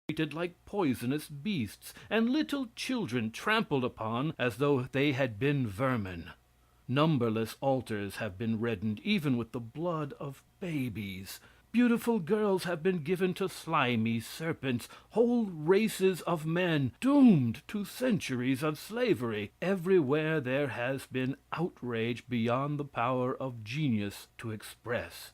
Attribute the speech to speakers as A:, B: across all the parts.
A: treated like poisonous beasts, and little children trampled upon as though they had been vermin. Numberless altars have been reddened, even with the blood of babies. Beautiful girls have been given to slimy serpents, whole races of men doomed to centuries of slavery. Everywhere there has been outrage beyond the power of genius to express.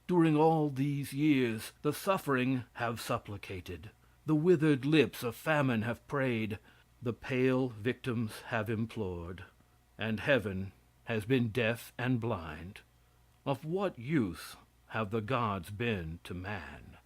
A: During all these years the suffering have supplicated, the withered lips of famine have prayed, the pale victims have implored, and heaven has been deaf and blind. Of what use have the gods been to man?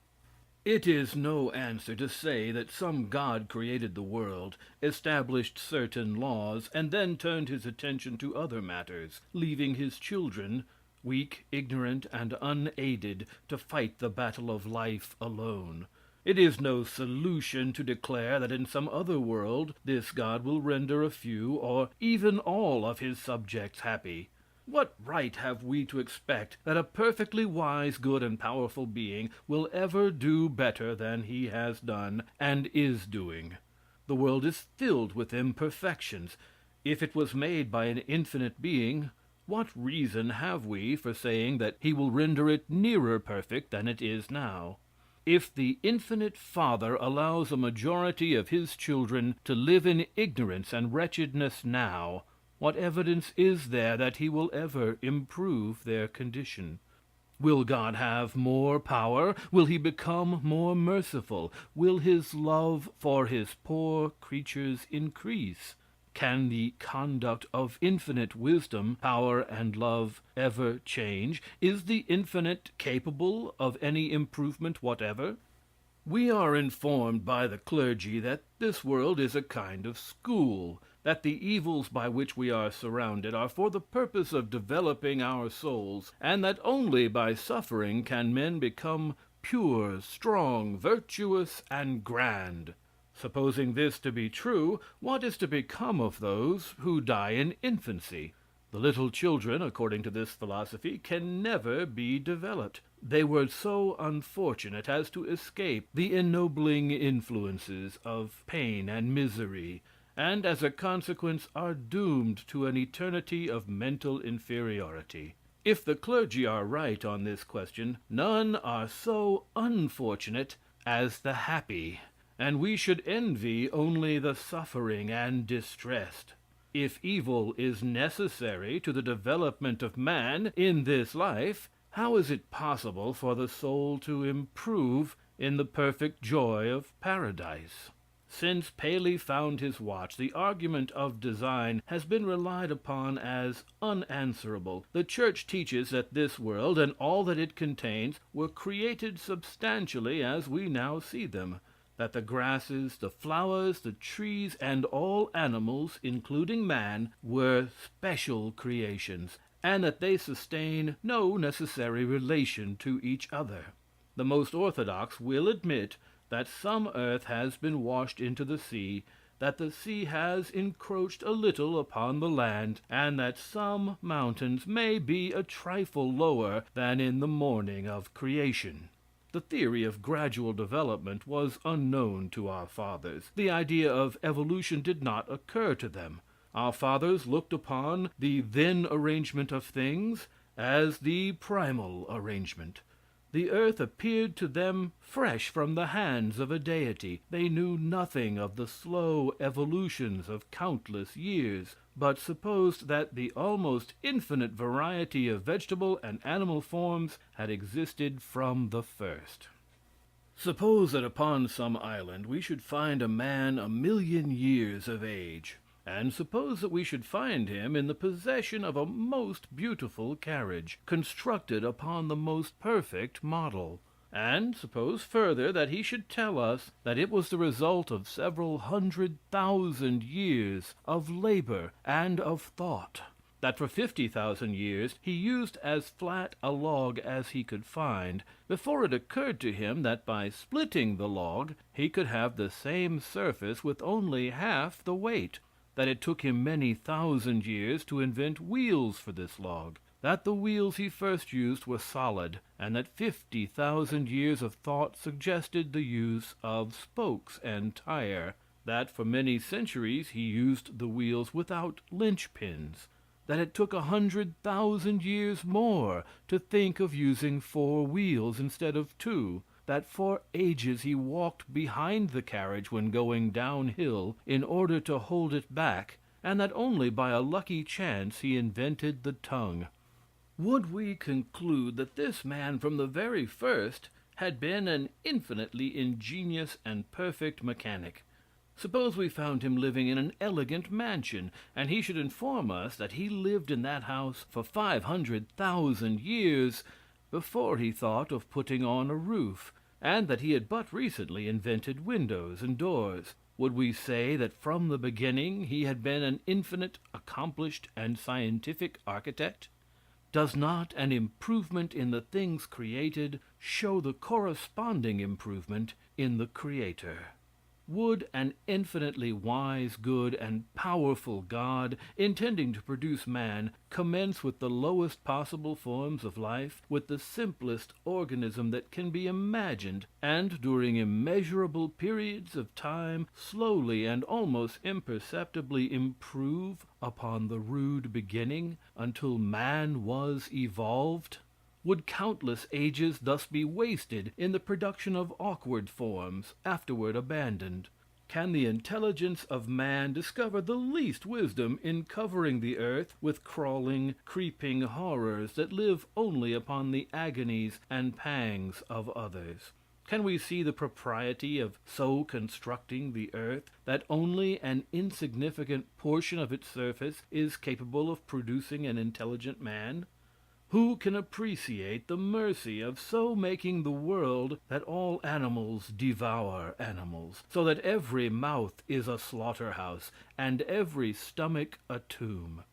A: It is no answer to say that some god created the world, established certain laws, and then turned his attention to other matters, leaving his children, weak, ignorant, and unaided, to fight the battle of life alone. It is no solution to declare that in some other world this god will render a few or even all of his subjects happy. What right have we to expect that a perfectly wise, good, and powerful being will ever do better than he has done and is doing? The world is filled with imperfections. If it was made by an infinite being, what reason have we for saying that he will render it nearer perfect than it is now? If the infinite Father allows a majority of his children to live in ignorance and wretchedness now, what evidence is there that he will ever improve their condition? Will God have more power? Will he become more merciful? Will his love for his poor creatures increase? Can the conduct of infinite wisdom, power, and love ever change? Is the infinite capable of any improvement whatever? We are informed by the clergy that this world is a kind of school, that the evils by which we are surrounded are for the purpose of developing our souls, and that only by suffering can men become pure, strong, virtuous, and grand. Supposing this to be true, what is to become of those who die in infancy? The little children, according to this philosophy, can never be developed. They were so unfortunate as to escape the ennobling influences of pain and misery, and as a consequence are doomed to an eternity of mental inferiority. If the clergy are right on this question, none are so unfortunate as the happy, and we should envy only the suffering and distressed. If evil is necessary to the development of man in this life, how is it possible for the soul to improve in the perfect joy of paradise? Since Paley found his watch, the argument of design has been relied upon as unanswerable. The church teaches that this world and all that it contains were created substantially as we now see them, that the grasses, the flowers, the trees, and all animals, including man, were special creations, and that they sustain no necessary relation to each other. The most orthodox will admit that some earth has been washed into the sea, that the sea has encroached a little upon the land, and that some mountains may be a trifle lower than in the morning of creation. The theory of gradual development was unknown to our fathers. The idea of evolution did not occur to them. Our fathers looked upon the then arrangement of things as the primal arrangement. The earth appeared to them fresh from the hands of a deity. They knew nothing of the slow evolutions of countless years, but supposed that the almost infinite variety of vegetable and animal forms had existed from the first. Suppose that upon some island we should find a man 1,000,000 years of age, and suppose that we should find him in the possession of a most beautiful carriage, constructed upon the most perfect model. And suppose further that he should tell us that it was the result of several 100,000 years of labor and of thought, that for 50,000 years he used as flat a log as he could find, before it occurred to him that by splitting the log he could have the same surface with only half the weight, that it took him many thousand years to invent wheels for this log, that the wheels he first used were solid, and that 50,000 years of thought suggested the use of spokes and tire, that for many centuries he used the wheels without linchpins, that it took 100,000 years more to think of using 4 wheels instead of 2, that for ages he walked behind the carriage when going downhill in order to hold it back, and that only by a lucky chance he invented the tongue. Would we conclude that this man from the very first had been an infinitely ingenious and perfect mechanic? Suppose we found him living in an elegant mansion, and he should inform us that he lived in that house for 500,000 years before he thought of putting on a roof, and that he had but recently invented windows and doors. Would we say that from the beginning he had been an infinite, accomplished, and scientific architect? Does not an improvement in the things created show the corresponding improvement in the Creator? Would an infinitely wise, good, and powerful God, intending to produce man, commence with the lowest possible forms of life, with the simplest organism that can be imagined, and during immeasurable periods of time slowly and almost imperceptibly improve upon the rude beginning until man was evolved? Would countless ages thus be wasted in the production of awkward forms, afterward abandoned? Can the intelligence of man discover the least wisdom in covering the earth with crawling, creeping horrors that live only upon the agonies and pangs of others? Can we see the propriety of so constructing the earth that only an insignificant portion of its surface is capable of producing an intelligent man? Who can appreciate the mercy of so making the world that all animals devour animals, so that every mouth is a slaughterhouse, and every stomach a tomb?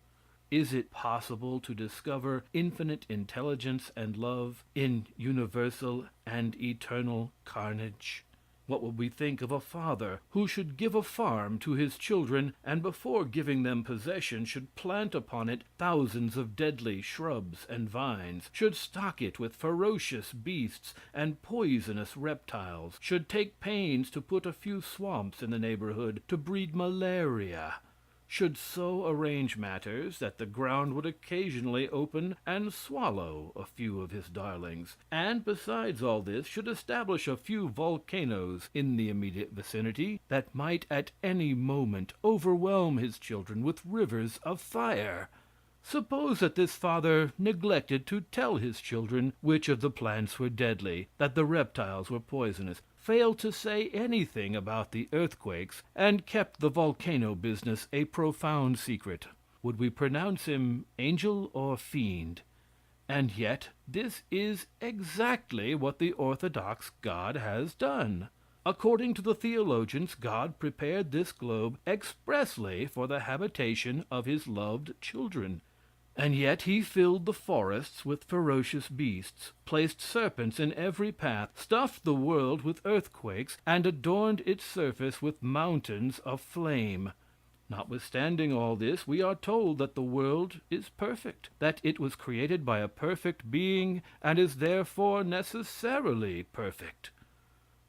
A: Is it possible to discover infinite intelligence and love in universal and eternal carnage? What would we think of a father who should give a farm to his children, and before giving them possession should plant upon it thousands of deadly shrubs and vines, should stock it with ferocious beasts and poisonous reptiles, should take pains to put a few swamps in the neighborhood to breed malaria, should so arrange matters that the ground would occasionally open and swallow a few of his darlings, and besides all this should establish a few volcanoes in the immediate vicinity that might at any moment overwhelm his children with rivers of fire? Suppose that this father neglected to tell his children which of the plants were deadly, that the reptiles were poisonous, failed to say anything about the earthquakes, and kept the volcano business a profound secret. Would we pronounce him angel or fiend? And yet this is exactly what the orthodox God has done. According to the theologians, God prepared this globe expressly for the habitation of his loved children. And yet he filled the forests with ferocious beasts, placed serpents in every path, stuffed the world with earthquakes, and adorned its surface with mountains of flame. Notwithstanding all this, we are told that the world is perfect, that it was created by a perfect being, and is therefore necessarily perfect.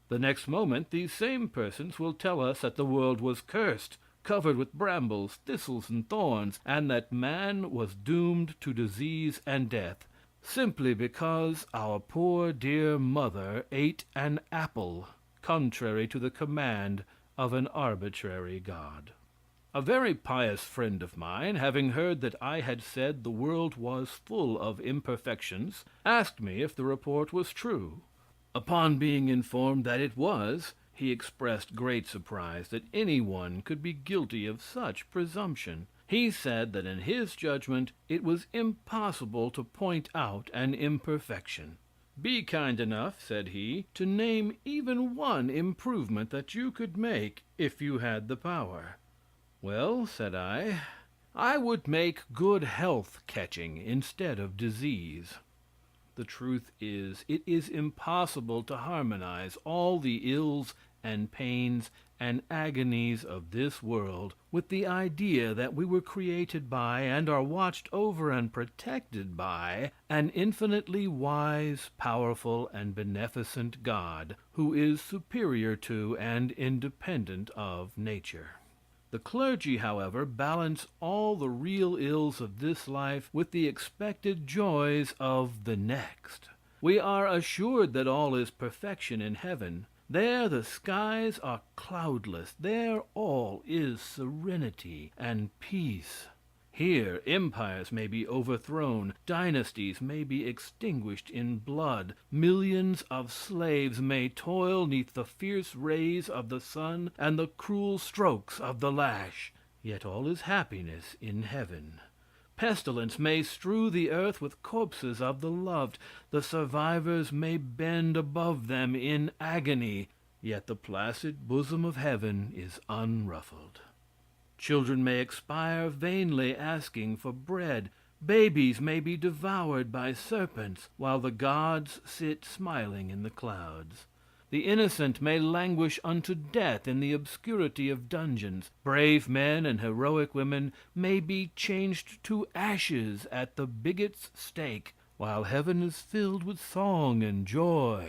A: The next moment these same persons will tell us that the world was cursed, covered with brambles, thistles, and thorns, and that man was doomed to disease and death, simply because our poor dear mother ate an apple, contrary to the command of an arbitrary God. A very pious friend of mine, having heard that I had said the world was full of imperfections, asked me if the report was true. Upon being informed that it was, he expressed great surprise that anyone could be guilty of such presumption. He said that in his judgment it was impossible to point out an imperfection. "Be kind enough," said he, "to name even one improvement that you could make if you had the power." "Well," said I would make good health catching instead of disease. The truth is, it is impossible to harmonize all the ills and pains and agonies of this world, with the idea that we were created by and are watched over and protected by an infinitely wise, powerful, and beneficent God, who is superior to and independent of nature. The clergy, however, balance all the real ills of this life with the expected joys of the next. We are assured that all is perfection in heaven. There the skies are cloudless. There all is serenity and peace. Here empires may be overthrown, dynasties may be extinguished in blood, millions of slaves may toil neath the fierce rays of the sun and the cruel strokes of the lash. Yet all is happiness in heaven. Pestilence may strew the earth with corpses of the loved. The survivors may bend above them in agony. Yet the placid bosom of heaven is unruffled. Children may expire vainly asking for bread. Babies may be devoured by serpents, while the gods sit smiling in the clouds. The innocent may languish unto death in the obscurity of dungeons. Brave men and heroic women may be changed to ashes at the bigot's stake, while heaven is filled with song and joy.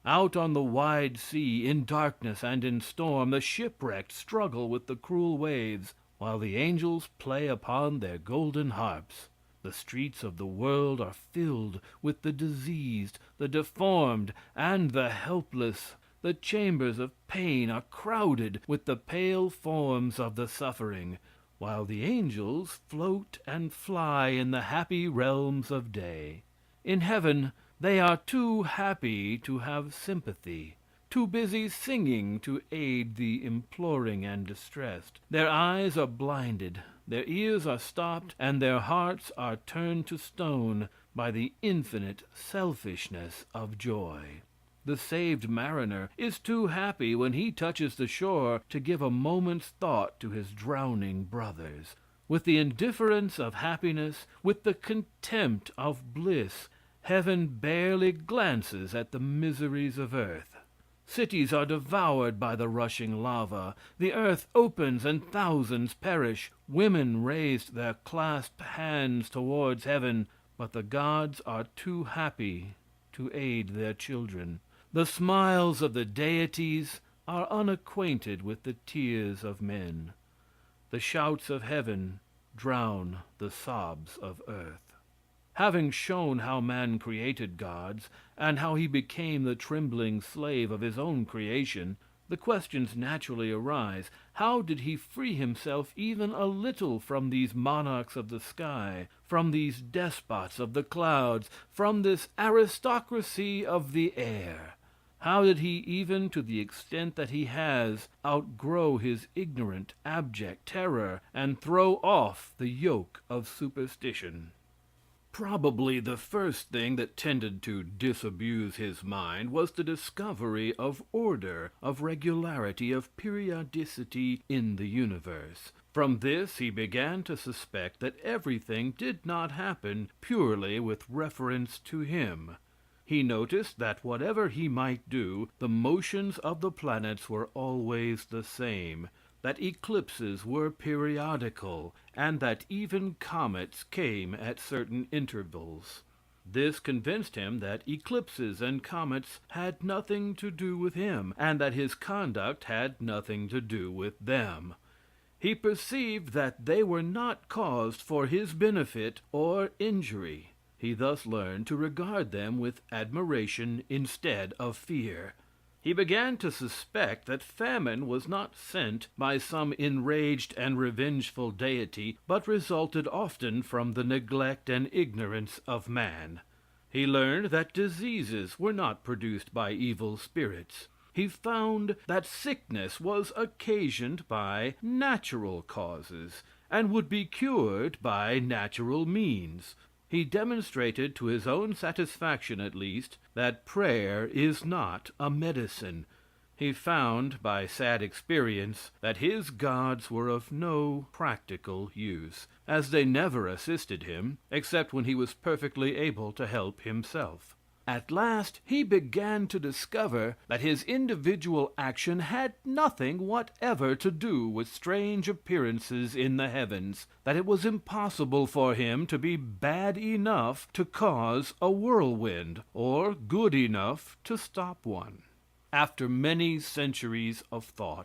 A: Out on the wide sea, in darkness and in storm, the shipwrecked struggle with the cruel waves, while the angels play upon their golden harps. The streets of the world are filled with the diseased, the deformed, and the helpless. The chambers of pain are crowded with the pale forms of the suffering, while the angels float and fly in the happy realms of day. In heaven they are too happy to have sympathy, too busy singing to aid the imploring and distressed. Their eyes are blinded, their ears are stopped, and their hearts are turned to stone by the infinite selfishness of joy. The saved mariner is too happy when he touches the shore to give a moment's thought to his drowning brothers. With the indifference of happiness, with the contempt of bliss, heaven barely glances at the miseries of earth. Cities are devoured by the rushing lava. The earth opens and thousands perish. Women raised their clasped hands towards heaven, but the gods are too happy to aid their children. The smiles of the deities are unacquainted with the tears of men. The shouts of heaven drown the sobs of earth. Having shown how man created gods, and how he became the trembling slave of his own creation, the questions naturally arise: how did he free himself even a little from these monarchs of the sky, from these despots of the clouds, from this aristocracy of the air? How did he, even to the extent that he has, outgrow his ignorant, abject terror, and throw off the yoke of superstition? Probably the first thing that tended to disabuse his mind was the discovery of order, of regularity, of periodicity in the universe. From this he began to suspect that everything did not happen purely with reference to him. He noticed that whatever he might do, the motions of the planets were always the same, that eclipses were periodical, and that even comets came at certain intervals. This convinced him that eclipses and comets had nothing to do with him, and that his conduct had nothing to do with them. He perceived that they were not caused for his benefit or injury. He thus learned to regard them with admiration instead of fear. He began to suspect that famine was not sent by some enraged and revengeful deity, but resulted often from the neglect and ignorance of man. He learned that diseases were not produced by evil spirits. He found that sickness was occasioned by natural causes, and would be cured by natural means. He demonstrated, to his own satisfaction at least, that prayer is not a medicine. He found, by sad experience, that his gods were of no practical use, as they never assisted him, except when he was perfectly able to help himself. At last he began to discover that his individual action had nothing whatever to do with strange appearances in the heavens, that it was impossible for him to be bad enough to cause a whirlwind, or good enough to stop one. After many centuries of thought,